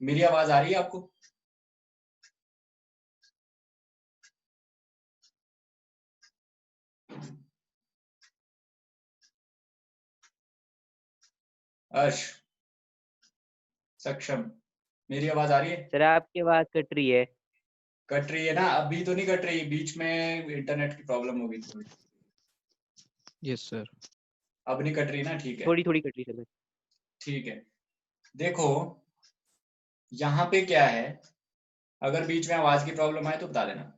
मेरी आवाज आ रही है आपको? अर्श, सक्षम, मेरी आवाज आ रही है? सर आपकी आवाज कट रही है। कट रही है ना? अभी तो नहीं कट रही, बीच में इंटरनेट की प्रॉब्लम हो गई थोड़ी। Yes sir. अब नहीं कट रही ना? ठीक है, थोड़ी थोड़ी कट रही है सर। ठीक है। देखो यहाँ पे क्या है, अगर बीच में आवाज की प्रॉब्लम आए तो बता देना।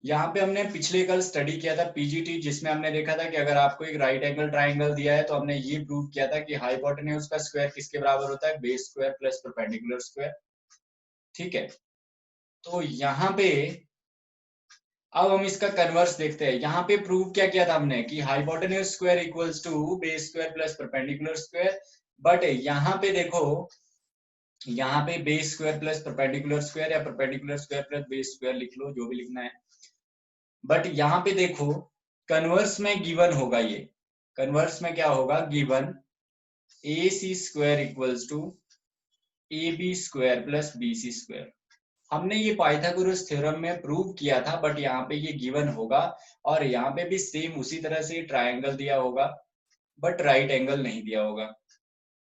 यहाँ पे हमने पिछले कल स्टडी किया था पीजीटी, जिसमें हमने देखा था कि अगर आपको एक राइट एंगल ट्राइंगल दिया है तो हमने ये प्रूव किया था कि हाइपोटेन्यूज का स्क्वायर किसके बराबर होता है? Base square plus perpendicular square. ठीक है, तो यहाँ पे अब हम इसका कन्वर्स देखते हैं। यहाँ पे प्रूव क्या किया था हमने कि hypotenuse square equals to base square plus perpendicular square. But यहाँ पे देखो, यहाँ पे base square plus perpendicular square या perpendicular square plus base square लिख लो, जो भी लिखना है। बट यहाँ पे देखो कन्वर्स में गिवन होगा, ये कन्वर्स में क्या होगा? Given A C square equals to A B square plus B C square. हमने ये पाइथागोरस थ्योरम में प्रूव किया था, बट यहाँ पे ये गिवन होगा। और यहाँ पे भी सेम उसी तरह से ट्रायंगल दिया होगा, बट राइट एंगल नहीं दिया होगा।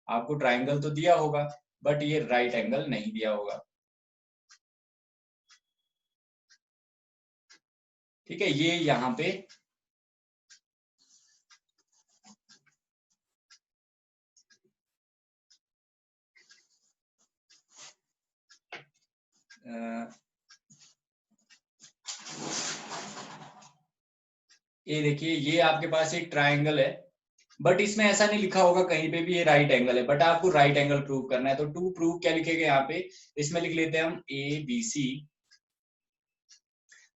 आपको ट्रायंगल तो दिया होगा, बट ये राइट एंगल नहीं दिया होगा। ठीक है, ये यहाँ पे ये देखिए, ये आपके पास एक ट्रायंगल है, बट इसमें ऐसा नहीं लिखा होगा कहीं पे भी ये राइट एंगल है, बट आपको राइट एंगल प्रूव करना है। तो टू प्रूव क्या लिखेंगे यहाँ पे? इसमें लिख लेते हैं हम ए बी सी।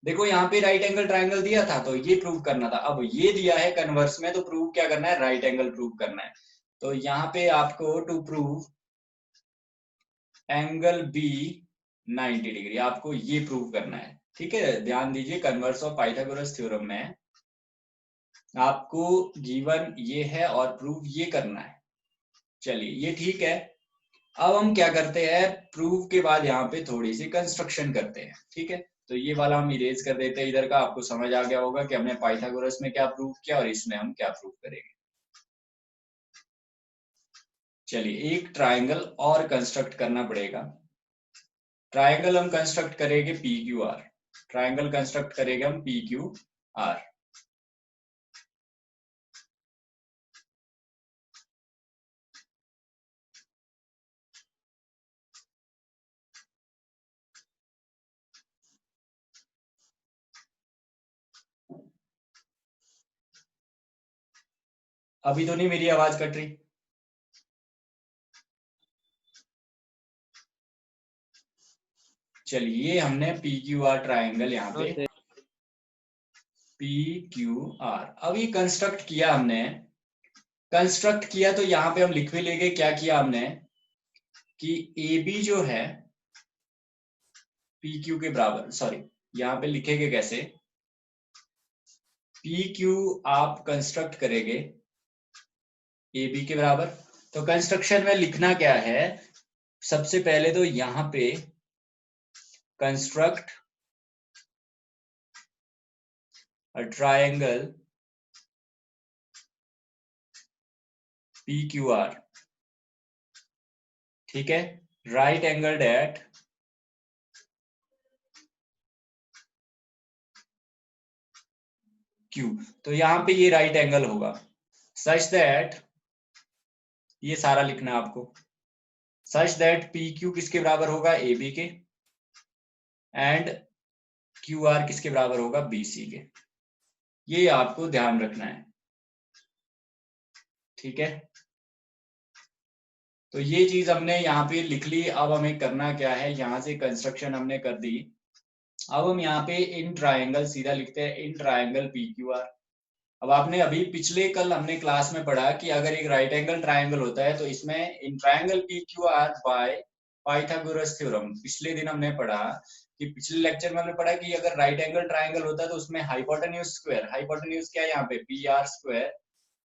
देखो यहाँ पे राइट एंगल ट्रायंगल दिया था तो ये प्रूव करना था। अब ये दिया है कन्वर्स में, तो प्रूव क्या करना है? राइट एंगल प्रूव करना है। तो यहाँ पे आपको to prove angle B 90 degree, आपको ये प्रूव करना है। ठीक है, ध्यान दीजिए, कन्वर्स ऑफ पाइथागोरस थ्योरम में आपको गिवन ये है और प्रूव ये करना है। चलिए ये ठीक है। अब हम क्या करते हैं, प्रूव के बाद यहाँ पे थोड़ी सी कंस्ट्रक्शन करते हैं। ठीक है, तो ये वाला हम इरेज कर देते हैं इधर का। आपको समझ आ गया होगा कि हमने पाइथागोरस में क्या प्रूव किया और इसमें हम क्या प्रूव करेंगे। चलिए एक ट्रायंगल और कंस्ट्रक्ट करना पड़ेगा। ट्रायंगल हम कंस्ट्रक्ट करेंगे P Q R. Triangle construct करेंगे हम पी क्यू आर। अभी तो नहीं मेरी आवाज कट रही? चलिए हमने पी क्यू आर ट्राइंगल यहाँ पे पी क्यू आर, अब ये कंस्ट्रक्ट किया हमने। कंस्ट्रक्ट किया तो यहाँ पे हम लिख भी लेंगे क्या किया हमने, कि ए बी जो है पी क्यू के बराबर, सॉरी यहाँ पे लिखेंगे कैसे, पी क्यू आप कंस्ट्रक्ट करेंगे ए बी के बराबर। तो कंस्ट्रक्शन में लिखना क्या है, सबसे पहले तो यहाँ पे construct a triangle P Q R. ठीक है, राइट एंगल्ड एट क्यू। तो यहाँ पे ये राइट एंगल होगा सच दैट, ये सारा लिखना है आपको, सच दैट पी क्यू किसके बराबर होगा? ए बी के, एंड क्यू आर किसके बराबर होगा? बी सी के। ये आपको ध्यान रखना है। ठीक है, तो ये चीज हमने यहाँ पे लिख ली। अब हमें करना क्या है, यहाँ से कंस्ट्रक्शन हमने कर दी। अब हम यहाँ पे इन ट्रायंगल सीधा लिखते हैं, in triangle P Q R. अब आपने अभी पिछले कल हमने क्लास में पढ़ा कि अगर एक राइट एंगल ट्रायंगल होता है तो इसमें in triangle P Q R by Pythagoras theorem, पिछले दिन हमने पढ़ा कि पिछले लेक्चर में हमने पढ़ा कि अगर राइट एंगल ट्रायंगल होता है तो उसमें हाइपोटेन्यूज स्क्वायर, हाइपोटेन्यूज क्या है यहाँ पे? P R square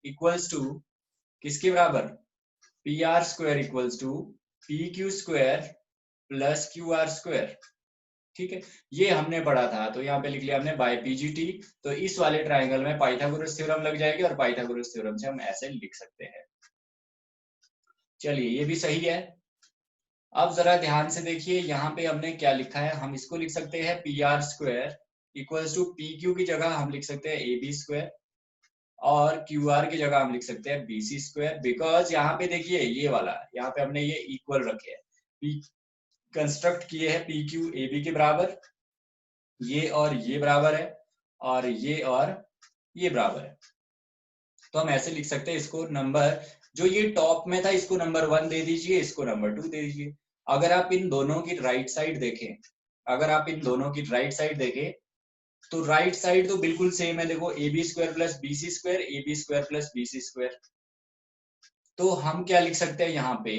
equals to किसके बराबर? P R square equals to P Q square plus Q R square. ठीक है, ये हमने पढ़ा था, तो यहाँ पे लिख लिया हमने बाय पीजीटी। तो इस वाले ट्राइंगल में पाइथागोरस थ्योरम लग जाएगी और पाइथागोरस थ्योरम से हम ऐसे लिख सकते हैं। चलिए, ये भी सही है। अब जरा ध्यान से देखिए, यहाँ पे हमने क्या लिखा है। हम इसको लिख सकते हैं P R square equals to P Q की जगह हम लिख सकते हैं ए बी स्क्वायर, और क्यू आर की जगह हम लिख सकते हैं बी सी स्क्वायर। बिकॉज यहाँ पे देखिए ये वाला, यहाँ पे हमने ये इक्वल रखे हैं, पी कंस्ट्रक्ट किए हैं पी क्यू ए बी के बराबर, ये और ये बराबर है, और ये और ये बराबर है। तो हम ऐसे लिख सकते हैं इसको, नंबर जो ये टॉप में था इसको नंबर 1 दे दीजिए, इसको नंबर 2 दे दीजिए। अगर आप इन दोनों की राइट साइड देखें, अगर आप इन दोनों की राइट साइड देखें तो राइट साइड तो बिल्कुल सेम है। देखो A B square plus B C square, A B square plus B C square. तो हम क्या लिख सकते हैं यहाँ पे,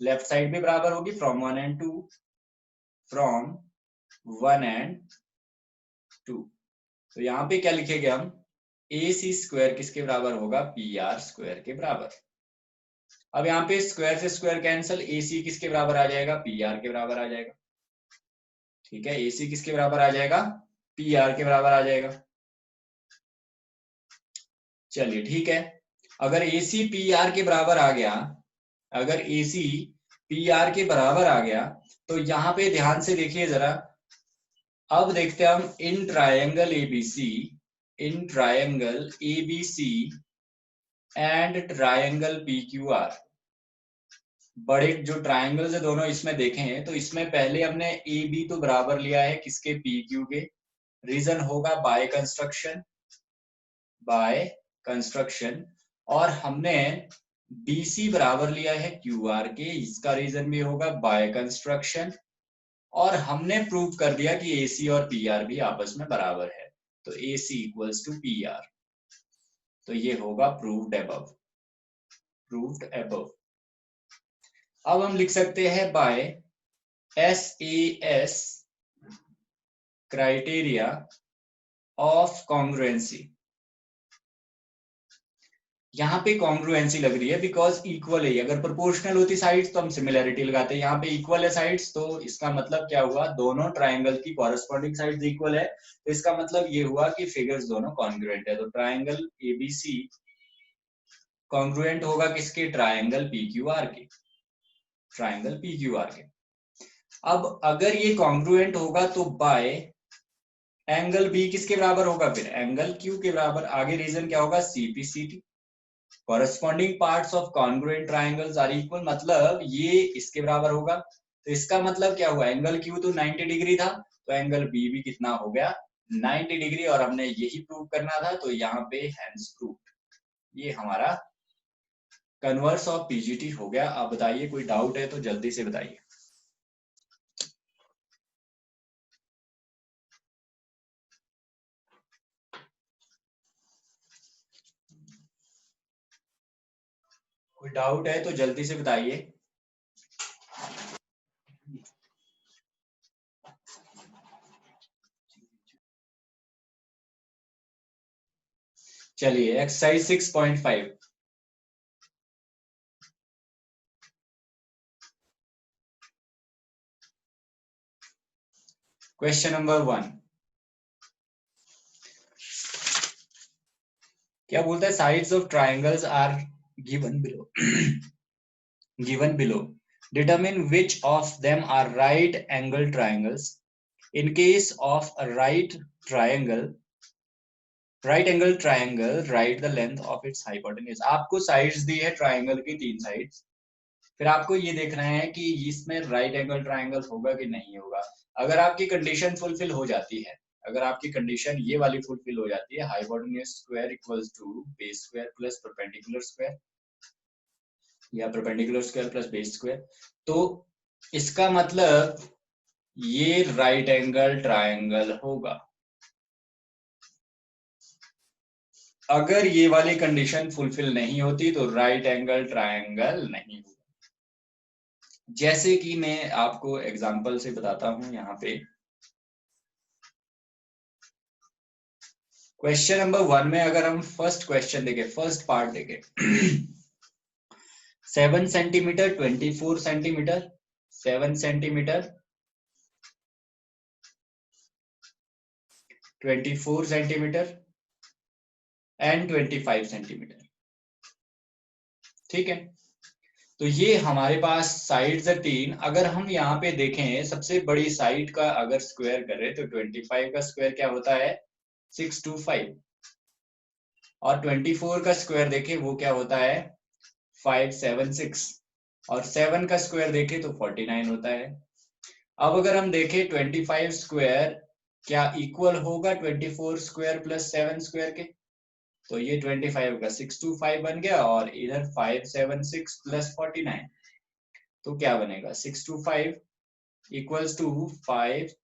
लेफ्ट साइड भी बराबर होगी फ्रॉम 1 एंड 2, फ्रॉम 1 एंड 2। तो यहाँ पे क्या लिखेंगे हम, ए सी स्क्वायर किसके बराबर होगा, पी आर स्क्वायर के बराबर। अब यहाँ पे स्क्वायर से स्क्वायर कैंसल, ए सी किसके बराबर आ जाएगा, पी आर के बराबर आ जाएगा। ठीक है, ए सी किसके बराबर आ जाएगा, पी आर के बराबर आ जाएगा। चलिए ठीक है, अगर ए सी पी आर के बराबर आ गया, अगर ए सी पी आर के बराबर आ गया, तो यहाँ पे ध्यान से देखिए जरा। अब देखते हैं हम in triangle ABC, in triangle ABC and triangle P Q R, बड़े जो ट्रायंगल्स है दोनों इसमें देखें तो इसमें पहले हमने ए बी तो बराबर लिया है किसके, पी क्यू के। रीजन होगा बाय कंस्ट्रक्शन, बाय कंस्ट्रक्शन। और हमने BC बराबर लिया है QR के, इसका रीजन भी होगा बाय कंस्ट्रक्शन। और हमने प्रूव कर दिया कि AC और PR भी आपस में बराबर है, तो AC इक्वल्स टू PR। तो ये होगा प्रूव्ड अबव, प्रूव्ड अबव। अब हम लिख सकते हैं by SAS criteria of congruency. यहाँ पे कॉन्ग्रुएंसी लग रही है बिकॉज इक्वल है। अगर प्रोपोर्शनल होती साइड्स तो हम सिमिलैरिटी लगाते हैं, यहाँ पे इक्वल है साइड्स, तो इसका मतलब क्या हुआ, दोनों ट्राइंगल की कॉरेस्पॉन्डिंग साइड्स इक्वल है, तो इसका मतलब ये हुआ कि फिगर्स दोनों कॉन्ग्रुएंट है। तो ट्राइंगल एबीसी कॉन्ग्रुएंट होगा किसके, ट्राइंगल पीक्यूआर के, ट्राइंगल पीक्यूआर के। अब अगर ये कॉन्ग्रुएंट होगा तो बाय एंगल बी किसके बराबर होगा, फिर एंगल क्यू के बराबर। आगे रीजन क्या होगा, CPCT, corresponding parts of congruent triangles are equal, मतलब ये इसके बराबर होगा। तो इसका मतलब क्या हुआ, एंगल क्यू तो 90 डिग्री था, तो एंगल बी भी कितना हो गया, 90 डिग्री। और हमने यही प्रूव करना था, तो यहाँ पे हैंस प्रूव्ड, ये हमारा कन्वर्स ऑफ पीजीटी हो गया। आप बताइए कोई डाउट है तो जल्दी से बताइए। कोई डाउट है तो जल्दी से बताइए। चलिए एक्सरसाइज 6.5, क्वेश्चन नंबर 1 क्या बोलता है, sides of triangles are given below, given below, determine which of them are right angle triangles. In case of a right angle triangle, write the length of its hypotenuse. आपको sides दी है triangle की, 3 sides, फिर आपको ये देखना है कि इसमें राइट एंगल ट्राइंगल होगा कि नहीं होगा। अगर आपकी कंडीशन फुलफिल हो जाती है, अगर आपकी कंडीशन ये वाली फुलफिल हो जाती है, hypotenuse square equals to base square plus perpendicular square, या perpendicular square plus base square, तो इसका मतलब ये राइट एंगल ट्रायंगल होगा। अगर ये वाली कंडीशन फुलफिल नहीं होती तो राइट एंगल ट्रायंगल नहीं होगा। जैसे कि मैं आपको एग्जांपल से बताता हूं, यहाँ पे क्वेश्चन नंबर 1 में अगर हम फर्स्ट क्वेश्चन देखें, फर्स्ट पार्ट देखें 7 centimetre 24 centimetre 7 centimetre, 24 centimetre and 25 centimetre. ठीक है, तो ये हमारे पास साइड्स है 3। अगर हम यहाँ पे देखें सबसे बड़ी साइड का अगर स्क्वायर करें तो 25 का स्क्वायर क्या होता है 625, और 24 का स्क्वायर देखें वो क्या होता है 576, और 7 का स्क्वायर देखें तो 49 होता है। अब अगर हम देखें 25 स्क्वायर क्या इक्वल होगा 24 स्क्वायर प्लस 7 स्क्वायर के, तो ये 25 का 625 बन गया, और इधर 576 प्लस 49, तो क्या बनेगा 625 इक्वल्स टू 5,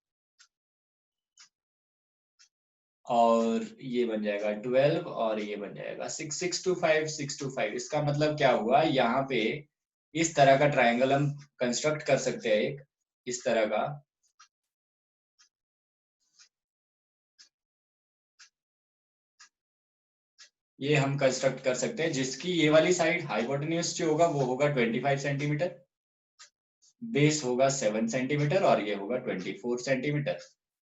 और ये बन जाएगा 12, और ये बन जाएगा 625 625। इसका मतलब क्या हुआ, यहाँ पे इस तरह का ट्रायंगल हम कंस्ट्रक्ट कर सकते हैं, एक इस तरह का, ये हम कंस्ट्रक्ट कर सकते हैं, जिसकी ये वाली साइड हाइपोटेन्यूज जो होगा वो होगा 25 सेंटीमीटर, बेस होगा 7 सेंटीमीटर, और ये होगा 24 सेंटीमीटर।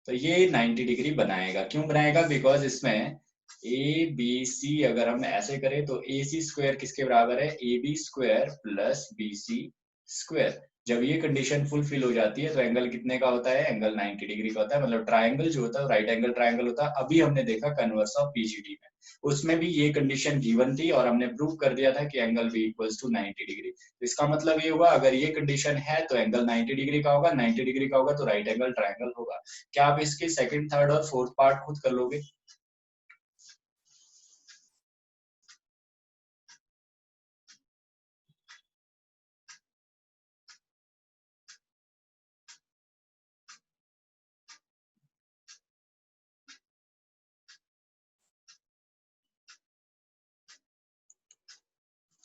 तो ये 90 डिग्री बनाएगा। क्यों बनाएगा, बिकॉज इसमें ए बी सी अगर हम ऐसे करें तो ए सी स्क्वायर किसके बराबर है A B square plus B C square. जब ये कंडीशन फुलफिल हो जाती है तो एंगल कितने का होता है, एंगल 90 डिग्री का होता है। मतलब ट्रायंगल जो होता है राइट एंगल ट्रायंगल होता है। अभी हमने देखा कन्वर्स ऑफ पीजीटी में, उसमें भी ये कंडीशन गिवन थी और हमने प्रूव कर दिया था कि angle B equals to 90 degree. तो इसका मतलब ये हुआ अगर ये कंडीशन है तो एंगल 90 डिग्री का होगा, 90 डिग्री का होगा तो राइट एंगल ट्रायंगल होगा। क्या आप इसके सेकंड, थर्ड और फोर्थ पार्ट खुद कर लोगे?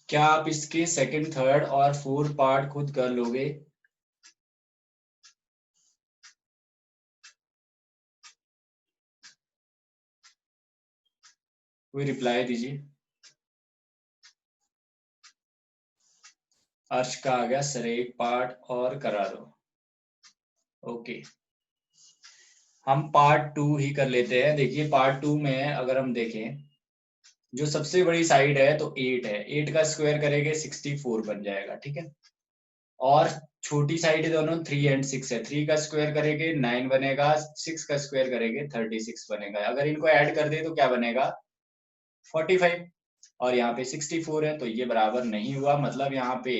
क्या आप इसके सेकंड, थर्ड और फोर्थ पार्ट खुद कर लोगे? कोई रिप्लाई दीजिए। अर्श का आ गया सर एक पार्ट और करा दो। ओके, हम पार्ट 2 ही कर लेते हैं। देखिए पार्ट 2 में अगर हम देखें, जो सबसे बड़ी साइड है तो 8 है, 8 का स्क्वायर करेंगे 64 बन जाएगा। ठीक है, और छोटी साइड है दोनों 3 एंड 6 है, 3 का स्क्वायर करेंगे 9 बनेगा, 6 का स्क्वायर करेंगे 36 बनेगा। अगर इनको ऐड कर दे तो क्या बनेगा 45, और यहाँ पे 64 है, तो ये बराबर नहीं हुआ। मतलब यहाँ पे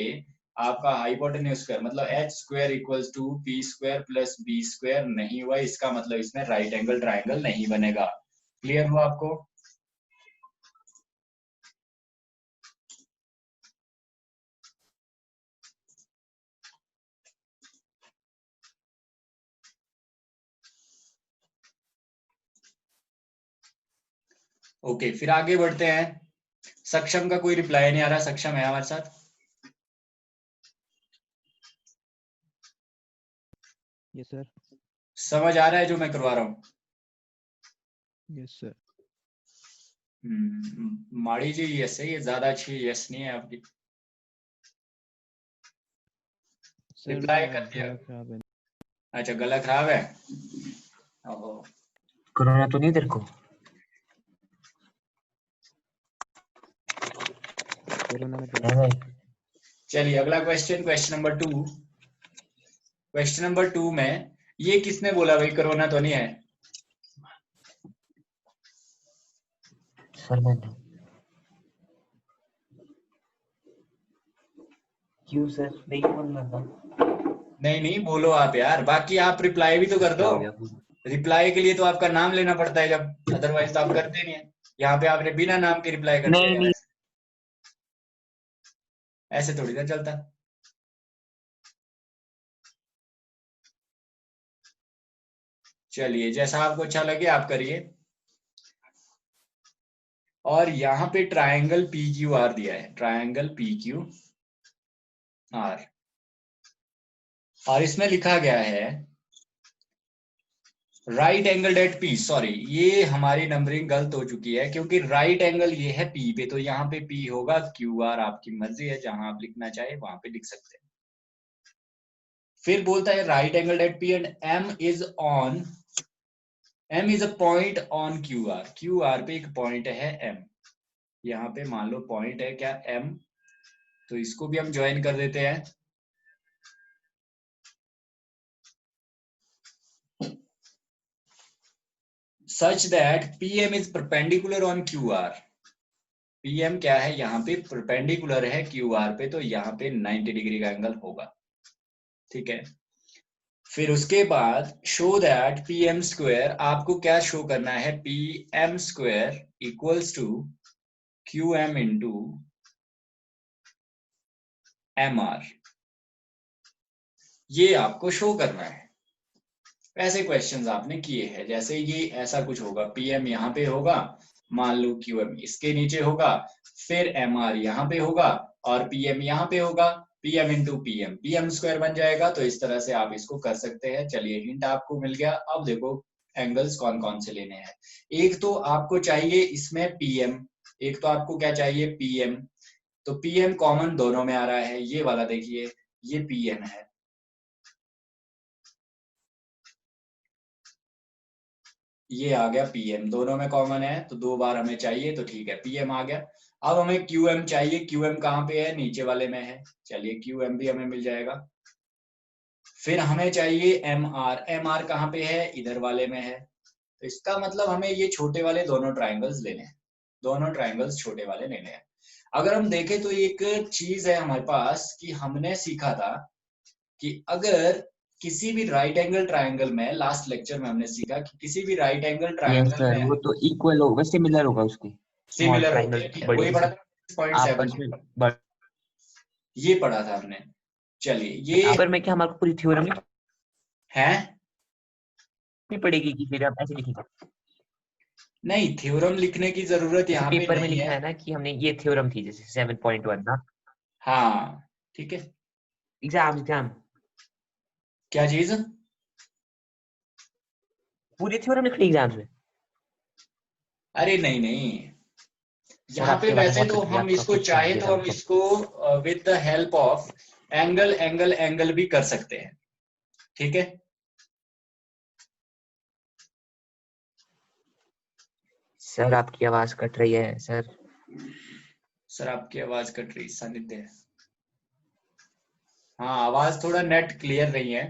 आपका हाइपोटेन्यूज स्क्वायर मतलब H square equals to P square plus B square नहीं हुआ। इसका मतलब इसमें राइट एंगल ट्रायंगल नहीं बनेगा। क्लियर हुआ आपको? ओके, फिर आगे बढ़ते हैं। सक्षम का कोई रिप्लाई नहीं आ रहा। सक्षम है हमारे साथ? Yes sir. समझ आ रहा है जो मैं करवा रहा हूँ? Yes sir. माड़ी जी यस है, ये ज्यादा अच्छी यस नहीं है आपकी। रिप्लाई कर दिया। गला खराब है। अच्छा, गला खराब है। ओहो, कोरोना तो नहीं तेरे को? कोरोना में हाँ भाई। चलिए अगला question, question number 2। Question number 2 में ये किसने बोला भाई कोरोना तो नहीं है? सर मैंने। क्यों सर नहीं बोलना था? नहीं नहीं बोलो आप यार, बाकी आप रिप्लाई भी तो कर दो। रिप्लाई के लिए तो आपका नाम लेना पड़ता है जब, अदरवाइज तो आप करते नहीं है। यहाँ पे आपने बिना नाम के रिप्लाई कर दिया यार, ऐसे थोड़ी ना चलता। चलिए जैसा आपको अच्छा लगे आप करिए। और यहाँ पे ट्रायंगल पी क्यू आर दिया है, ट्रायंगल पी क्यू आर, और इसमें लिखा गया है right angle at P. Sorry, ये हमारी नंबरिंग गलत हो चुकी है, क्योंकि राइट एंगल ये है पी पे, तो यहाँ पे पी होगा। क्यू आर आपकी मर्जी है, जहां आप लिखना चाहे वहां पे लिख सकते हैं। फिर बोलता है right angle at P and M is a point on Q R. Q R पे एक पॉइंट है एम, यहाँ पे मान लो पॉइंट है क्या एम, तो इसको भी हम ज्वाइन कर देते हैं। Such that PM is perpendicular on Q are. PM क्या है, यहाँ पे परपेंडिकुलर है क्यू आर पे, तो यहाँ पे 90 डिग्री का एंगल होगा। ठीक है, फिर उसके बाद show that P M square, आपको क्या शो करना है, P M square equals to Q M into M R, ये आपको शो करना है। ऐसे क्वेश्चंस आपने किए हैं, जैसे ये ऐसा कुछ होगा, पी एम यहाँ पे होगा, मान लो क्यू एम इसके नीचे होगा, फिर एम आर यहाँ पे होगा और पी एम यहाँ पे होगा, पीएम इंटू पीएम स्क्वायर बन जाएगा। तो इस तरह से आप इसको कर सकते हैं। चलिए हिंट आपको मिल गया। अब देखो एंगल्स कौन कौन से लेने हैं। एक तो आपको चाहिए इसमें पीएम, एक तो आपको क्या चाहिए पीएम, तो पीएम कॉमन दोनों में आ रहा है, ये वाला देखिए ये पीएम है, ये आ गया पीएम, दोनों में कॉमन है तो दो बार हमें चाहिए, तो ठीक है पीएम आ गया। अब हमें क्यूएम चाहिए, क्यूएम कहाँ पे है, नीचे वाले में है, चलिए क्यूएम भी हमें मिल जाएगा। फिर हमें चाहिए एम आर कहाँ पे है, इधर वाले में है। तो इसका मतलब हमें ये छोटे वाले दोनों ट्राइंगल्स लेने हैं, दोनों ट्राइंगल्स छोटे वाले लेने हैं। अगर हम देखें तो एक चीज है हमारे पास कि हमने सीखा था कि अगर किसी भी राइट एंगल ट्राइंगल में, लास्ट लेक्चर में हमने सीखा कि किसी भी right angle yes triangle sir, में वो तो इक्वल होगा, सिमिलर होगा उसके। स्मॉल सिमिलर होते ट्रायंगल हैं, ठीक है, बड़े वही से पढ़ा था 6.7 आपस में बड़े ये पढ़ा था हमने। चलिए ये पर मैं क्या हमारे को पूरी थ्योरम है नहीं पड़ेगी कि फिर हम ऐसे लिखेंगे? नहीं, थ्योरम लिखने की जरूरत जैसे यहाँ पे पेपर में नहीं लिखना है। है ना कि हमने ये थ्योरम थी, जैसे 7.1 ना। हाँ ठीक है, एग्जाम क्या चीज, पूरी थ्योरम लिखनी एग्जाम्स में? अरे नहीं नहीं, सर यहाँ पे आपकी बातें वैसे बहुत तो शुक्रिया, हम आपका इसको कुछ समझ चाहे गया तो था हम मतलब। इसको with the help of angle भी कर सकते हैं, ठीक है। सर आपकी आवाज कट रही है सर। सर आपकी आवाज कट रही, सानिध्य है। हाँ आवाज थोड़ा नेट क्लियर नहीं है।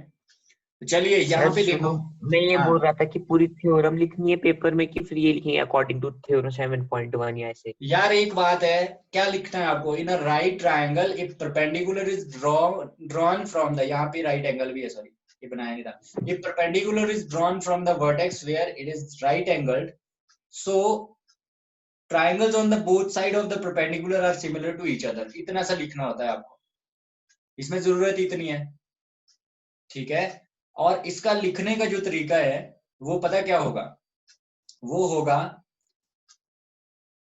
तो चलिए यहाँ सर पे सुनो, देखो, मैं ये हाँ बोल रहा था कि पूरी थ्योरम लिखनी है पेपर में कि फिर ये लिखेंगे अकॉर्डिंग टू थ्योरम 7.1 या ऐसे? यार एक बात है, क्या लिखना है आपको, in a right triangle if perpendicular is drawn from the, यहाँ पे राइट एंगल भी है, सॉरी ये बनाया नहीं था, if perpendicular is drawn from the vertex where it is right angled, so triangles on the both side of the perpendicular are similar to each other, इतना सा लिखना होता है आपको, इसमें जरूरत इतनी है, ठीक है। और इसका लिखने का जो तरीका है वो पता क्या होगा, वो होगा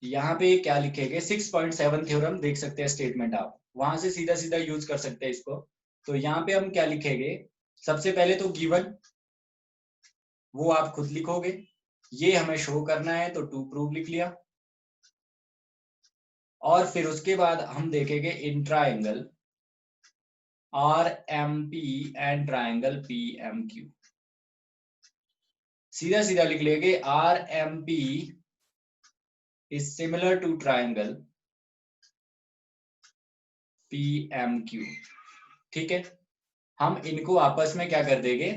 यहाँ पे क्या लिखेंगे 6.7 थ्योरम, देख सकते हैं स्टेटमेंट, आप वहां से सीधा सीधा यूज कर सकते हैं इसको। तो यहाँ पे हम क्या लिखेंगे, सबसे पहले तो गिवन, वो आप खुद लिखोगे, ये हमें शो करना है तो टू प्रूव लिख लिया, और फिर उसके बाद हम देखेंगे इन triangle R M P and triangle P M Q, सीधा सीधा लिख लेंगे R M P is similar to triangle P M Q, ठीक है। हम इनको आपस में क्या कर देंगे,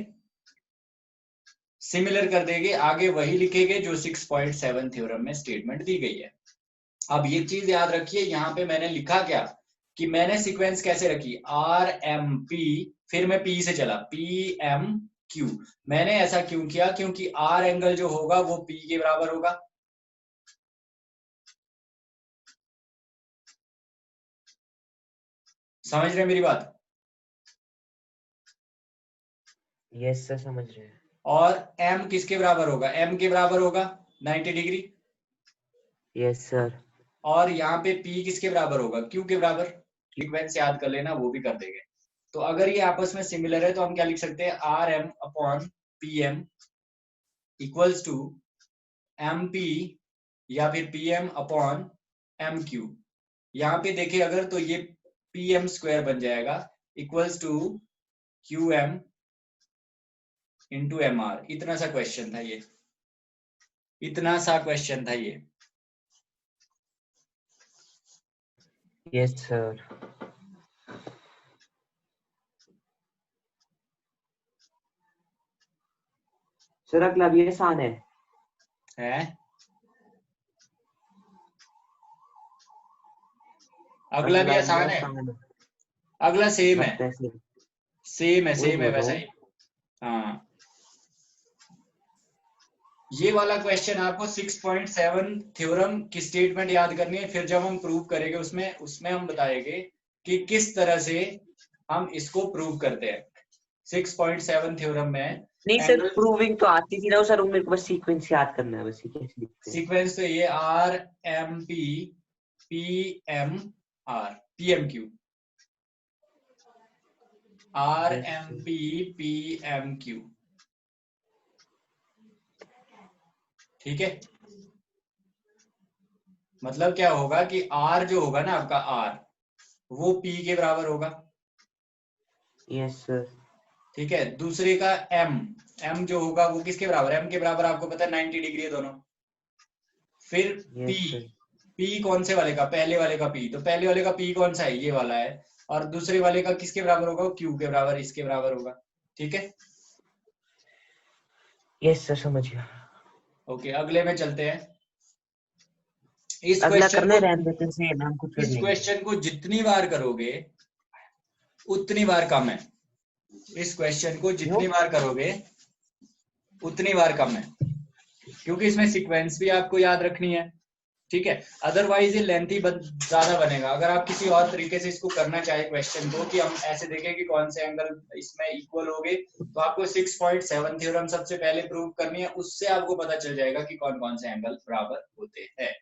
सिमिलर कर देंगे, आगे वही लिखेंगे जो 6.7 थ्योरम में स्टेटमेंट दी गई है। अब ये चीज याद रखिए, यहाँ पे मैंने लिखा क्या कि मैंने सीक्वेंस कैसे रखी, आर एम पी, फिर मैं पी से चला पी एम क्यू। मैंने ऐसा क्यों किया, क्योंकि आर एंगल जो होगा वो पी के बराबर होगा, समझ रहे हैं मेरी बात, यस सर समझ रहे हैं। और m किसके बराबर होगा, m के बराबर होगा 90 डिग्री, यस सर। और यहाँ पे p किसके बराबर होगा, q के बराबर, सीक्वेंस याद कर लेना वो भी कर देंगे। तो अगर ये आपस में सिमिलर है तो हम क्या लिख सकते हैं, R M upon P M equals to M P या फिर P M upon M Q. यहाँ पे देखे अगर तो ये पी एम स्क्वायर बन जाएगा equals to QM into MR। इतना सा क्वेश्चन था ये, इतना सा क्वेश्चन था ये। Yes sir. सर अगला भी आसान है। अगला भी आसान है, अगला सेम है, लगता है सर। सेम है, वही सेम है बोल रहा वैसा हूँ। ही। हाँ, ये वाला क्वेश्चन आपको 6.7 थ्योरम की स्टेटमेंट याद करनी है, फिर जब हम प्रूव करेंगे उसमें उसमें हम बताएंगे कि किस तरह से हम इसको प्रूव करते हैं। 6.7 थ्योरम में नहीं सर, प्रूविंग तो आती थी ना सर, वो मेरे को बस सीक्वेंस याद करना है, बस ये कैसे लिखते हैं। सीक्वेंस तो ये RMP PMR PMQ, RMP PMQ, ठीक है। मतलब क्या होगा कि R जो होगा ना आपका R, वो P के बराबर होगा, यस सर। ठीक है। दूसरे का M जो होगा वो किसके बराबर है? M के बराबर आपको पता है 90 डिग्री है दोनों। फिर P, यस सर। P कौन से वाले का? पहले वाले का P। तो पहले वाले का P कौन सा है? ये वाला है। और दूसरे वाले का किसके बराबर होगा? Q के बराबर, इसके बराबर होगा, ठीक है। यस सर, समझ गया। ओके, अगले में चलते हैं। इस अगला क्वेश्चन करना को, है, रहने देते हैं से हम कुछ कर इस लेंगे। क्वेश्चन को जितनी बार करोगे उतनी बार कम है। इस क्वेश्चन को जितनी बार करोगे उतनी बार कम है, क्योंकि इसमें सीक्वेंस भी आपको याद रखनी है, ठीक है। अदरवाइज ये लेंथी ज्यादा बनेगा। अगर आप किसी और तरीके से इसको करना चाहे क्वेश्चन को, कि हम ऐसे देखें कि कौन से एंगल इसमें इक्वल हो गए, तो आपको 6.7 थ्योरम सबसे पहले प्रूव करनी है। उससे आपको पता चल जाएगा कि कौन कौन से एंगल बराबर होते हैं।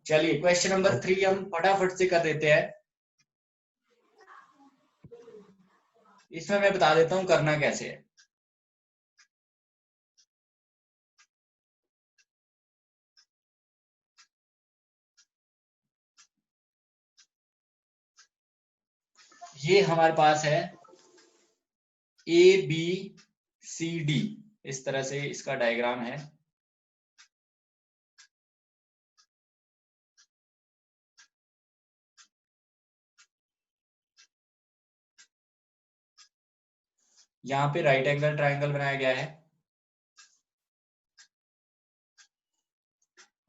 चलिए क्वेश्चन नंबर 3 हम फटाफट से कर देते हैं। इसमें मैं बता देता हूं करना कैसे है। ये हमारे पास है ABCD, इस तरह से इसका डायग्राम है। यहाँ पे राइट एंगल ट्राइंगल बनाया गया है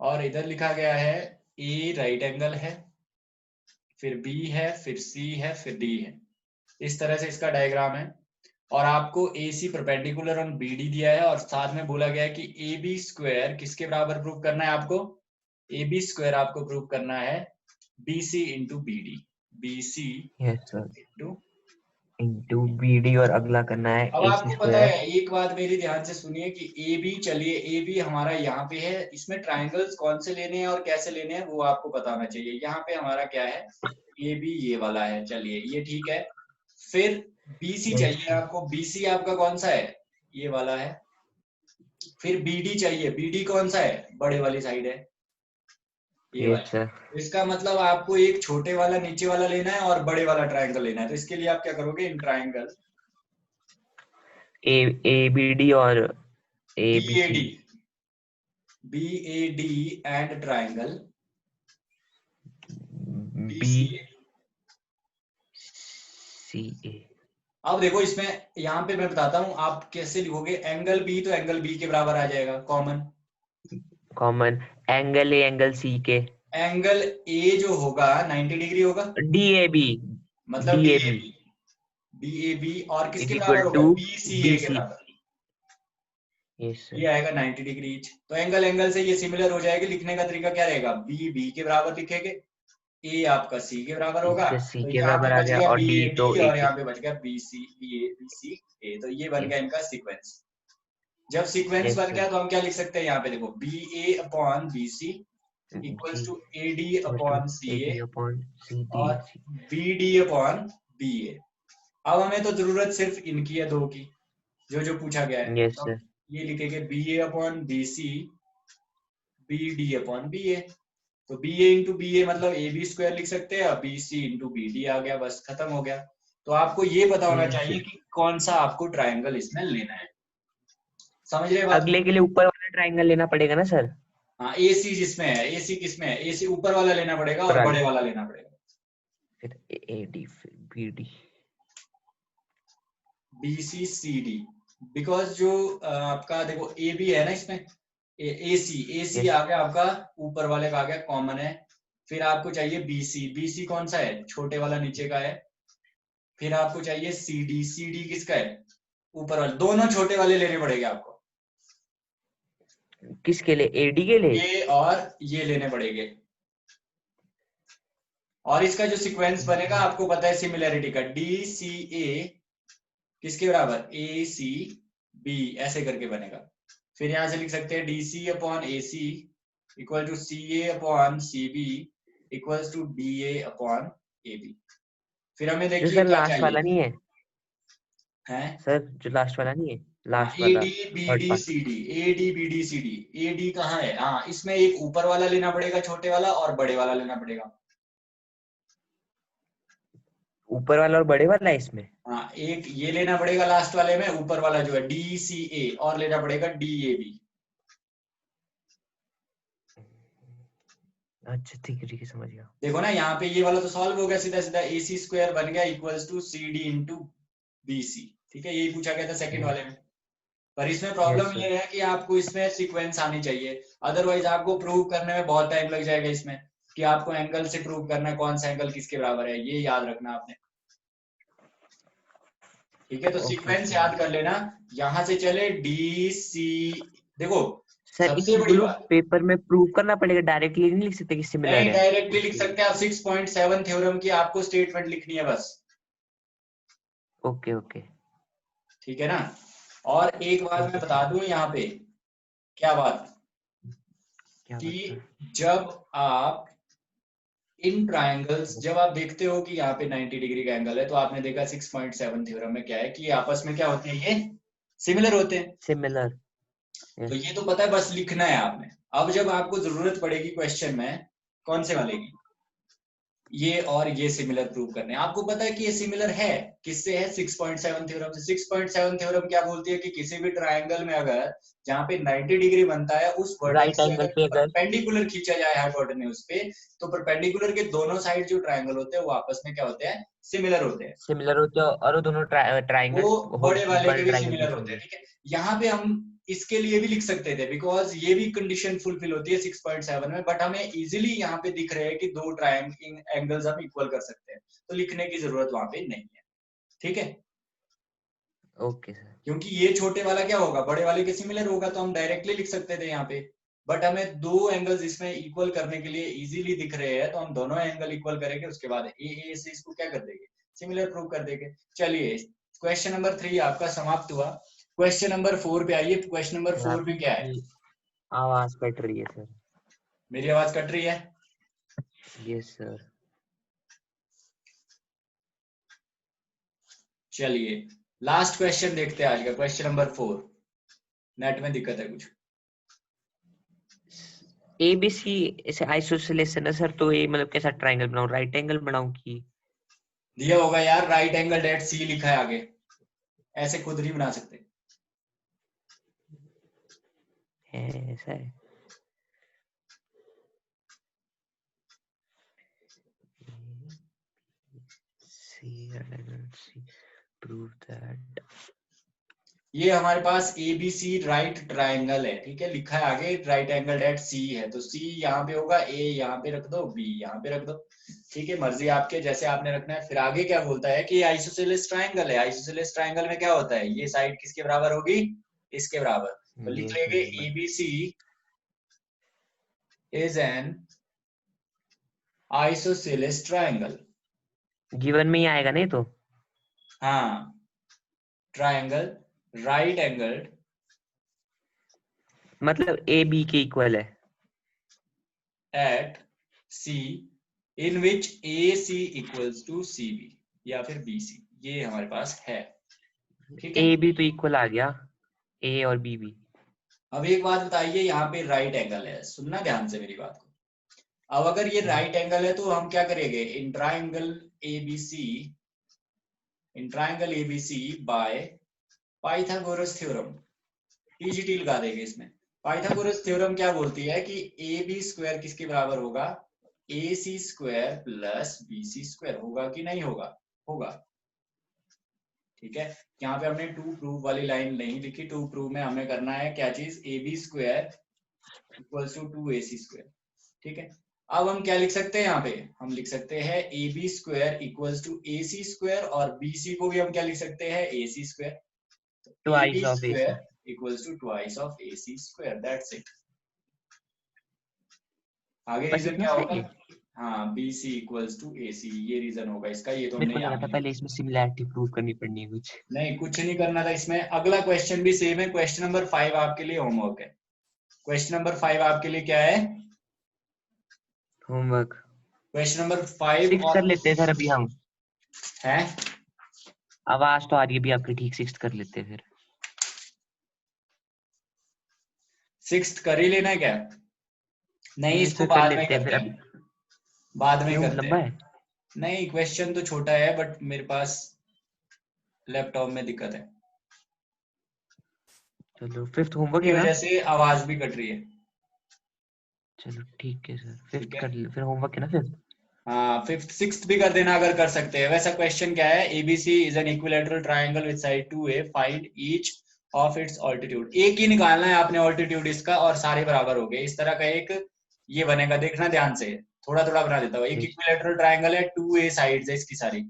और इधर लिखा गया है A राइट एंगल है, फिर B है, फिर C है, फिर D है। इस तरह से इसका डायग्राम है। और आपको AC परपेंडिकुलर ऑन BD दिया है और साथ में बोला गया है कि AB स्क्वायर किसके बराबर प्रूव करना है आपको? AB स्क्वायर आपको प्रूव करना है BC into BD, BC yes sir. Into. Into BD, और अगला करना है अब AC आपको पता स्क्वायर। है, एक बात मेरी ध्यान से सुनिए कि AB, चलिए AB हमारा यहाँ पे है, इसमें ट्राइंगल्स कौन से लेने हैं और कैसे लेने हैं वो आपको पता होना चाहिए। यहाँ पे हमारा क्या है? AB ये वाला है, चलिए ये ठीक है। फिर BC चाहिए आपको, BC आपका कौन सा है? ये वाला है। फिर BD चाहिए, BD कौन सा है? बड़े वाली साइड है, ये यस वाला। सर। तो इसका मतलब आपको एक छोटे वाला नीचे वाला लेना है और बड़े वाला ट्राइंगल लेना है। तो इसके लिए आप क्या करोगे? इन ट्राइंगल ABD और ABC। BAD and triangle BCA। अब देखो इसमें, यहाँ पे मैं बताता हूँ आप कैसे लिखोगे। एंगल B तो एंगल B के बराबर आ जाएगा common. Common angle A angle C के। एंगल A जो होगा 90 डिग्री होगा, DAB। मतलब DAB DAB और इज किसके बराबर इक्वल होगा? टू BCA के BC। बराबर। यस ये आएगा 90 डिग्री ईच। तो एंगल एंगल से ये सिमिलर हो जाएगा। लिखने का तरीका क्या रहेगा? B के बराबर लिखेंगे, A आपका C के बराबर होगा, इसका C तो के यहाँ बराबर पे आ बच गया, गया और D BAD तो A और के। यहाँ पे बच गया BCA। तो ये बन गया यस इनका सीक्वेंस। जब सीक्वेंस बन सर। गया तो हम क्या लिख सकते हैं? यहाँ पे देखो BA upon BC equals to AD upon CA AD upon CD। और BD अपॉन BA। अब हमें तो जरूरत सिर्फ इनकी है, दो की, जो जो पूछा गया है। यस तो सर। ये लिखेंगे BA upon BC BD upon BA। तो BA इंटू BA मतलब AB स्क्वायर लिख सकते हैं, और BC इंटू BD आ गया, बस खत्म हो गया। तो आपको ये पता होना Yes, चाहिए sir. कि कौन सा आपको ट्रायंगल इसमें लेना है। समझ रहे हैं बात? अगले के लिए ऊपर वाला ट्राइंगल लेना पड़ेगा ना सर? हाँ, एसी जिसमें है, एसी किसमें है, एसी ऊपर वाला लेना पड़ेगा और ऊपर बड़े वाला लेना पड़ेगा। फिर AD फिर BD। BC CD, बिकॉज जो आपका देखो ए बी है ना इसमें, एसी Yes. आ गया आपका, ऊपर वाले का आ गया, कॉमन है। फिर आपको चाहिए BC कौन सा है, छोटे वाला नीचे का है। फिर आपको चाहिए CD किसका है, ऊपर वाला। दोनों छोटे वाले लेने पड़ेंगे आपको, किसके लिए? AD के लिए? ये और ये लेने पड़ेंगे। और इसका जो सीक्वेंस बनेगा आपको पता है सिमिलैरिटी का, DCA किसके बराबर, ACB, ऐसे करके बनेगा। फिर यहां से लिख सकते हैं DC upon AC equal to CA upon CB equal to DA upon AB। फिर हमें जो देखिए सर क्या लास्ट वाला चाहिए नहीं है है, सर, जो लास्ट वाला नहीं है, लास्ट AD वाला third BD part. CD, AD BD CD। AD कहाँ है, हाँ इसमें एक ऊपर वाला लेना पड़ेगा छोटे वाला, और बड़े वाला लेना पड़ेगा। ऊपर वाला और बड़े वाला है इसमें? हाँ, एक ये लेना पड़ेगा लास्ट वाले में, ऊपर वाला जो है DCA, और लेना पड़ेगा DAB। अच्छा ठीक है समझ गया। देखो ना यहाँ पे ये वाला तो सॉल्व हो गया, सीधा सीधा AC स्क्वायर बन गया equals to CD into BC। ठीक है, यही पूछा गया था सेकंड वाले में। पर इसमें प्रॉब्लम Yes, sir. ये है कि आपको इसमें सीक्वेंस आनी चाहिए, अदरवाइज आपको प्रूव करने में बहुत टाइम लग जाएगा इसमें, कि आपको एंगल से प्रूव करना है कौन सा एंगल किसके बराबर है, ये याद रखना आपने। ठीक है, तो Okay, सीक्वेंस sir. याद कर लेना। यहां से चले DC, देखो सर सबसे इसी बड़ी ब्लू बात, पेपर में प्रूव करना पड़ेगा, डायरेक्टली नहीं लिख सकते कि सिमिलर नहीं है? डायरेक्टली लिख सकते हैं आप, 6.7 थ्योरम की आपको स्टेटमेंट लिखनी है बस। ओके। ठीक है ना। और एक बात मैं बता दूं यहाँ पे, क्या बात, क्या कि बात सर? जब आप इन ट्रायंगल्स, जब आप देखते हो कि यहाँ पे 90 डिग्री का एंगल है, तो आपने देखा 6.7 थ्योरम में क्या है कि आपस में क्या होते हैं, ये सिमिलर होते हैं। सिमिलर। तो यस। ये तो पता है, बस लिखना है आपने। अब जब आपको जरूरत पड़ेगी क्वेश्चन में, कौन से वाले की, ये और ये सिमिलर प्रूव करने, आपको पता है कि ये सिमिलर है, किससे है, 6.7 थ्योरम से। 6.7 थ्योरम क्या बोलती है कि किसी भी ट्रायंगल में अगर जहाँ पे 90 डिग्री बनता है, उस वर्टेक्स राइट से एंगल अगर पे अगर परपेंडिकुलर खींचा जाए हाइपोटेन्यूज पे, तो परपेंडिकुलर के दोनों साइड जो ट्रायंगल होते हैं वो आपस में क्या होते हैं, सिमिलर होते हैं। सिमिलर होते हैं, और वो दोनों ट्राइंगल वो बड़े वाले के बड़े भी ट्राइंगल भी सिमिलर होते हैं। सिमिलर। ठीक है, यहाँ पे हम इसके लिए भी लिख सकते थे, बिकॉज ये भी कंडीशन फुलफिल होती है 6.7 में, बट हमें इजीली यहाँ पे दिख रहे हैं कि दो ट्रायंगल एंगल्स हम इक्वल कर सकते हैं, तो लिखने की जरूरत वहां पे नहीं है। ठीक है, ओके सर। क्योंकि ये छोटे वाला क्या होगा, बड़े वाले के सिमिलर होगा, तो हम डायरेक्टली लिख सकते थे यहाँ पे। बट हमें दो एंगल्स इसमें इक्वल करने के लिए इजीली दिख रहे हैं, तो हम दोनों एंगल इक्वल करेंगे, उसके बाद ए से इसको क्या कर देंगे, सिमिलर प्रूव कर देंगे। चलिए, क्वेश्चन नंबर 3 आपका समाप्त हुआ। क्वेश्चन नंबर 4 पे आइए। क्वेश्चन नंबर 4 पे क्या है, आपकी आवाज कट रही है सर। मेरी आवाज कट रही है? Yes sir. चलिए, लास्ट क्वेश्चन देखते हैं आज का, क्वेश्चन नंबर 4। नेट में दिक्कत है कुछ? ABC ऐसे आइसोसेलेस है ना सर, तो ये मतलब कैसा ट्राइंगल बनाऊं, राइट एंगल बनाऊं कि? दिया होगा यार, राइट एंगल डेट सी लिखा है आगे, ऐसे खुद नहीं बना सकते। है ऐसा है? Prove that. ये हमारे पास ABC राइट ट्राइंगल है। ठीक है, लिखा है आगे राइट एंगल डेट सी है, तो सी यहाँ पे होगा, ए यहाँ पे रख दो, बी यहाँ पे रख दो। ठीक है, मर्जी आपके, जैसे आपने रखना है। फिर आगे क्या बोलता है कि आइसोसेलेस ट्राइंगल है। आइसोसेलेस ट्राइंगल में क्या होता है, ये साइड किसके बराबर होगी, इसके बराबर। तो लिख लेंगे ABC is an isosceles triangle. Given में ही आएगा नहीं तो? हाँ, ट्राइंगल राइट एंगल्ड, मतलब AB के इक्वल है at C in which AC equals to CB या फिर BC, ये हमारे पास है। ठीक है, AB तो इक्वल आ गया, A और B भी। अब एक बात बताइए, यहाँ पे राइट एंगल है, सुनना ध्यान से मेरी बात को। अब अगर ये राइट एंगल है तो हम क्या करेंगे, in triangle ABC in triangle ABC by Pythagoras theorem. PGT लगा देंगे इसमें। पाइथागोरस थ्योरम क्या बोलती है कि ए बी स्क्वायर किसके बराबर होगा, A C square plus B C square. होगा कि नहीं होगा? होगा। ठीक है, यहाँ पे हमने टू प्रूव वाली लाइन नहीं लिखी। टू प्रूव में हमें करना है क्या चीज, A B square equals to 2ac square. ठीक है, अब हम क्या लिख सकते हैं यहाँ पे, हम लिख सकते हैं A B square equals to A C square, और बी सी को भी हम क्या लिख सकते हैं, A C square. Twice of AC. Equals to twice of A C square. That's it. आगे बस रीजन इतना क्या सही होगा, हाँ B C equals to A C, ये रीजन होगा इसका। ये तो मेरे हमने को लगा यहाँ था पे पहले इसमें सिमिलैरिटी प्रूव करनी पड़नी है कुछ। नहीं, कुछ नहीं करना था इसमें। अगला क्वेश्चन भी सेम है। क्वेश्चन नंबर 5 आपके लिए होमवर्क है। क्वेश्चन नंबर 5 आपके लिए क्या है, होमवर्क। क्वेश्चन नंबर 5 सिक्स कर लेते हैं सर अभी हम। है। आवाज तो आ रही है अभी आपकी ठीक, सिक्स कर लेते हैं फिर। 6th कर ही लेना है क्या? नहीं, इसको सर कर बाद में लेते हैं करते फिर। हैं, बाद में क्यों, करते लंबा हैं। है? नहीं, क्वेश्चन तो छोटा है बट मेरे पास लैपटॉप में दिक्कत है, चलो फिफ्थ होमवर्क की है ना? वजह से आवाज भी कट रही है। चलो ठीक है सर, फिफ्थ ठीक है, कर ले फिर। होमवर्क है ना फिफ्थ? हाँ 5th 6th भी कर देना अगर कर सकते हैं। वैसा क्वेश्चन क्या है, ABC is an equilateral triangle with side 2a, find each of its altitude. एक ही निकालना है आपने ऑल्टीट्यूड इसका, और सारे बराबर हो गए। इस तरह का एक ये बनेगा, देखना ध्यान से, थोड़ा थोड़ा बना देता हूँ। एक Yes. इक्विलैटरल ट्रायंगल है, 2a साइड्स है इसकी सारी।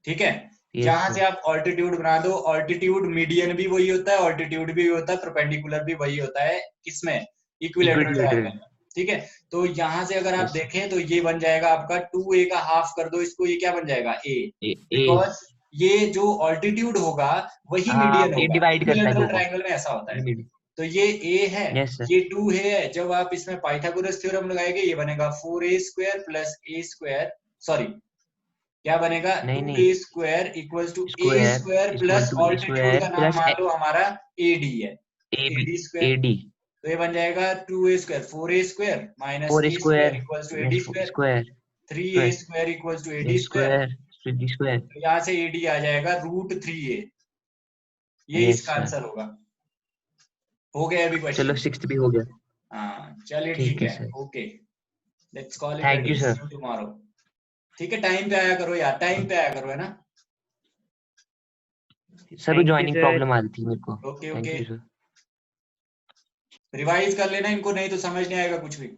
ठीक है, Yes, जहां sir. से आप ऑल्टीट्यूड बना दो, ऑल्टीट्यूड मीडियन भी वही होता है, ऑल्टीट्यूड भी होता है, परपेंडिकुलर भी वही होता है, किसमें, इक्विलैटरल Equilateral. ट्रायंगल। ठीक है, तो यहाँ से अगर आप Yes. देखें तो ये बन जाएगा आपका 2a का हाफ कर दो इसको, ये क्या बन जाएगा, a, A. बिकॉज ये जो ऑल्टीट्यूड होगा वही हाँ, मीडियन ये होगा। डिवाइड करता है इक्विलैटरल दो को। ट्रायंगल में ऐसा होता है। Mid. तो ये a है, Yes, sir. ये 2 है। जब आप इसमें पाइथागोरस थ्योरम लगाएंगे, ये बनेगा 4a square plus a square, sorry क्या बनेगा, नहीं 2a square equals to a square square equal plus two a altitude का स्क्वायर नाम प्लस मान लो हमारा ad है, AB. ad square. AD. तो ये बन जाएगा 2a square 4a square minus 4 a square square equals to ad plus square, square 3a square equals to ad square. Square CD square. तो यहाँ से ad आ जाएगा √3a, ये Yes, इसका sir. आंसर होगा। हो गया अभी चलो क्वेश्चन। सिक्स्थ भी हो गया। हाँ चलिए ठीक ठीक है है, sir. Okay, let's call it Thank you, sir. Tomorrow. ठीक है, टाइम पे आया करो यार, टाइम पे आया करो, है ना। Sir Thank you, joining sir. Problem आ रही थी मेरे को। Okay thank okay, you sir. Revise कर लेना इनको, नहीं तो समझ नहीं आएगा कुछ भी।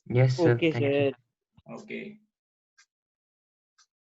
Yes sir, Okay, thank you. sir. Okay.